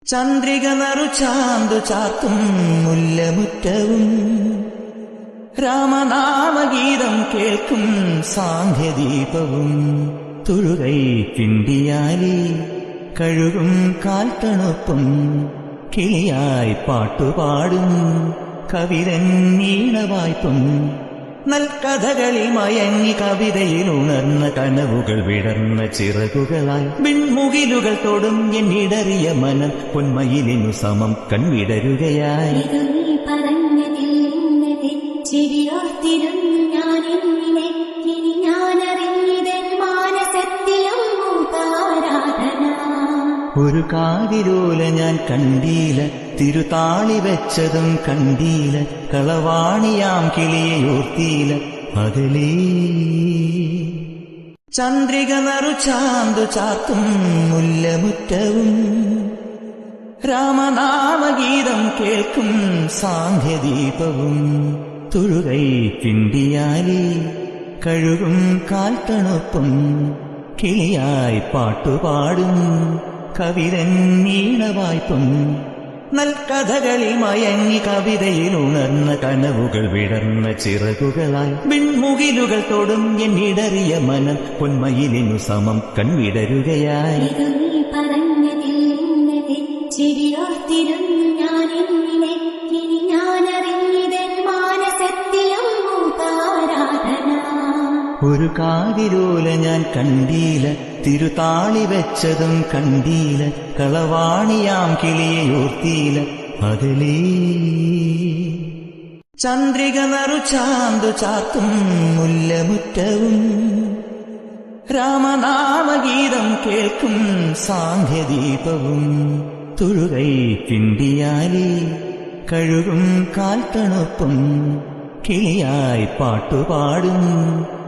ചന്ദ്രിക നറുചാന്തു ചാർത്തും മുല്ലമുറ്റവും രാമനാമഗീതം കേൾക്കും സാന്ധ്യദീപവും തുഴുകൈ കിണ്ടിയാലി കഴുകും കാൽത്തണുപ്പും കിളിയായി പാട്ടുപാടും കവിതൻ ഈണവായ്പും നൽകഥകളിൽ മയങ്ങി കവിതയിൽ ഉണർന്ന കനവുകൾ വിടർന്ന ചിറകുകളായി വിൺമുകിലുകൾ തൊടും എന്നിടറിയ മനം പൊന്മയിലിനു സമം കൺവിടരുകയായി. ഒരു കാതിരോല ഞാൻ കണ്ടീല, തിരുതാളി വെച്ചതും കണ്ടീല, കളവാണിയാം കിളിയോർത്തീല അകലേ. ചന്ദ്രിക നറുചാന്തു ചാർത്തും മുല്ലമുറ്റവും രാമനാമഗീതം കേൾക്കും സാന്ധ്യദീപവും തുഴുകൈ കിണ്ടിയാലി കഴുകും കാൽത്തണുപ്പും കിളിയായി പാട്ടുപാടും കവിതൻ ഈണവായ്പും നൽകഥകളിൽ മയങ്ങി കവിതയിൽ ഉണർന്ന കനവുകൾ വിടർന്ന ചിറകുകളായി വിൺമുകിലുകൾ തൊടും എന്നിടറിയ മനം പൊന്മയിലിനു സമം കൺവിടരുകയായി. ഒരു കാതിരോല ഞാൻ കണ്ടീല, തിരുതാളി വെച്ചതും കണ്ടീല, കളവാണിയാം കിളിയോർത്തീല അകലേ. ചന്ദ്രിക നറുചാന്തു ചാർത്തും മുല്ലമുറ്റവും രാമനാമഗീതം കേൾക്കും സാന്ധ്യദീപവും തുഴുകൈ കിണ്ടിയാലി കഴുകും കാൽത്തണുപ്പും കിളിയായി പാട്ടുപാടും